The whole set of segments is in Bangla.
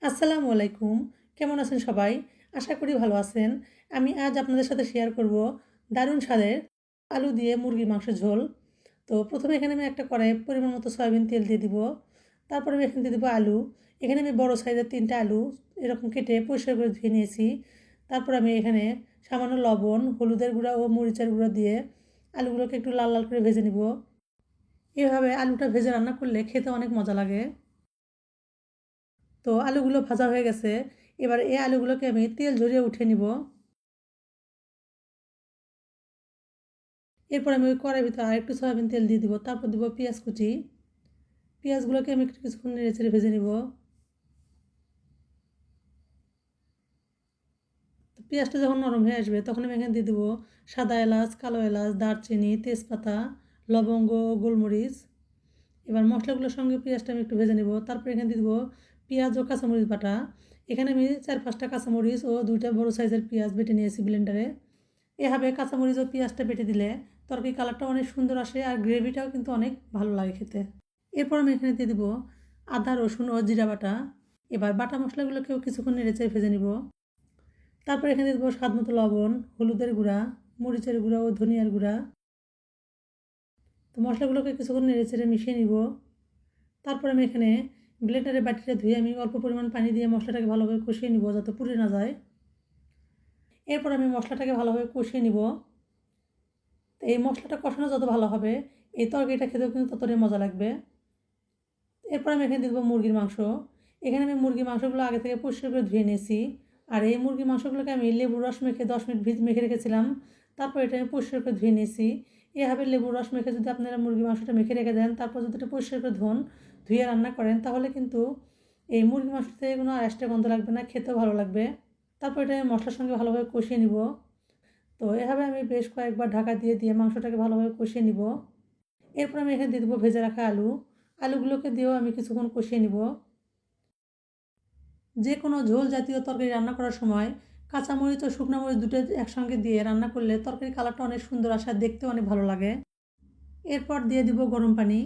আসসালামু আলাইকুম। কেমন আছেন সবাই? আশা করি ভালো আছেন। আমি আজ আপনাদের সাথে শেয়ার করব দারুণ স্বাদের আলু দিয়ে মুরগির মাংসের ঝোল। তো প্রথমে এখানে আমি একটা কড়াইয়ে পরিমাণ মতো সয়াবিন তেল দিয়ে দিব। তারপরে আমি এখানে দিয়ে দিব আলু। এখানে আমি বড় সাইজের ৩টা আলু এরকম কেটে পরিষ্কার করে ধুয়ে নিয়েছি। তারপর আমি এখানে সামান্য লবণ, হলুদের গুঁড়া ও মরিচের গুঁড়া দিয়ে আলুগুলোকে একটু লাল লাল করে ভেজে নিব। এভাবে আলুটা ভেজে রান্না করলে খেতে অনেক মজা লাগে। তো আলুগুলো ভাজা হয়ে গেছে। এবার এই আলুগুলোকে আমি তেল ঝরিয়ে উঠে নিব। এরপর আমি ওই কড়াইয়ের ভিতরে আরেকটু সয়াবিন তেল দিয়ে দিব। তারপর দিব পেঁয়াজ কুচি। পেঁয়াজগুলোকে আমি একটু কিছুক্ষণ নেড়ে চেড়ে ভেজে নিব। তো পেঁয়াজটা যখন নরম হয়ে আসবে তখন আমি এখানে দিয়ে দেবো সাদা এলাচ, কালো এলাচ, দারচিনি, তেজপাতা, লবঙ্গ, গোলমরিচ। এবার মশলাগুলোর সঙ্গে পেঁয়াজটা আমি একটু ভেজে নেব। তারপর এখানে দিয়ে দেবো পেঁয়াজ ও কাঁচামরিচ বাটা। এখানে আমি ৪-৫টা কাঁচামরিচ ও 2টা বড় সাইজের পেঁয়াজ বেটে নিয়েছি ব্লেন্ডারে। এভাবে কাঁচামরিচ ও পেঁয়াজটা বেটে দিলে তরকারি কালারটা অনেক সুন্দর আসে আর গ্রেভিটাও কিন্তু অনেক ভালো লাগে খেতে। এরপর আমি এখানে দিয়ে দেবো আদা, রসুন ও জিরা বাটা। এবার বাটা মশলাগুলোকেও কিছুক্ষণ নেড়েচেড়ে ভেজে নিব। তারপর এখানে দিয়ে দেবো স্বাদ মতো লবণ, হলুদের গুঁড়া, মরিচের গুঁড়া ও ধনিয়ার গুঁড়া। তো মশলাগুলোকে কিছুক্ষণ নেড়েচেড়ে মিশিয়ে নিব। তারপর আমি এখানে ব্লেন্ডারের বাটিটা ধুয়ে আমি অল্প পরিমাণ পানি দিয়ে মশলাটাকে ভালোভাবে কষিয়ে নিব যাতে পুড়ে না যায়। এরপর আমি মশলাটাকে ভালোভাবে কষিয়ে নিব। তো এই মশলাটা কষানো যত ভালো হবে এই তরকারিটা খেতেও কিন্তু ততটাই মজা লাগবে। এরপর আমি এখানে দিয়ে দেবো মুরগির মাংস। এখানে আমি মুরগির মাংসগুলো আগে থেকে পরিষ্কার করে ধুয়ে নিয়েছি। আর এই মুরগির মাংসগুলোকে আমি লেবুর রস মেখে 10 মিনিট মেখে রেখেছিলাম। তারপর এটা আমি পরিষ্কার করে ধুয়ে নিয়েছি। এভাবে লেবুর রস মেখে যদি আপনারা মুরগির মাংসটা মেখে রেখে দেন, তারপর যদি এটা পরিষ্কার করে ধুয়ে রান্না করেন, তাহলে কিন্তু এই মুরগির মাংস থেকে কোনো এক্সট্রা গন্ধ লাগবে না, খেতেও ভালো লাগবে। তারপর এটা আমি মশলার সঙ্গে ভালোভাবে কষিয়ে নিব। তো এভাবে আমি বেশ কয়েকবার ঢাকা দিয়ে দিয়ে মাংসটাকে ভালোভাবে কষিয়ে নিব। এরপর আমি এখানে দিয়ে দেবো ভেজে রাখা আলু। আলুগুলোকে দিয়েও আমি কিছুক্ষণ কষিয়ে নিব। যে কোনো ঝোল জাতীয় তরকারি রান্না করার সময় কাঁচামরিচ ও শুকনো মরিচ দুটো একসঙ্গে দিয়ে রান্না করলে তরকারির কালারটা অনেক সুন্দর আসে আর দেখতেও অনেক ভালো লাগে। এরপর দিয়ে দিব গরম পানি।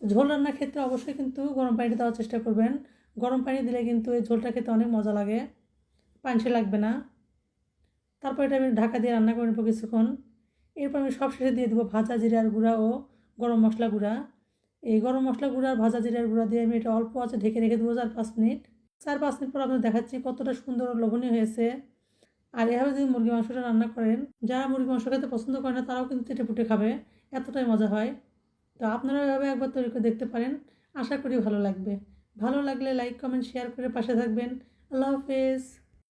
ঝোল রান্নার ক্ষেত্রে অবশ্যই কিন্তু গরম পানিটা দেওয়ার চেষ্টা করবেন। গরম পানি দিলে কিন্তু এই ঝোলটা খেতে অনেক মজা লাগে, পানিসে লাগবে না। তারপর এটা আমি ঢাকা দিয়ে রান্না করে নেবো কিছুক্ষণ। এরপর আমি সবশেষে দিয়ে দেবো ভাজা জিরার গুঁড়া ও গরম মশলা গুঁড়া। এই গরম মশলা গুঁড়া আর ভাজা জিরার গুঁড়া দিয়ে আমি এটা অল্প আঁচে ঢেকে রেখে দেবো 4-5 মিনিট। 4-5 মিনিট পর আপনাদের দেখাচ্ছি কতটা সুন্দর ও লোভনীয় হয়েছে। আর এভাবে যদি মুরগি মাংসটা রান্না করেন, যারা মুরগি মাংস খেতে পছন্দ করে না তারাও কিন্তু চেটেপুটে খাবে, এতটাই মজা হয়। তো আপনারা এভাবে একবার তৈরি করে দেখতে পারেন, আশা করি ভালো লাগবে। ভালো লাগলে লাইক, কমেন্ট, শেয়ার করে পাশে থাকবেন। আল্লাহ হাফেজ।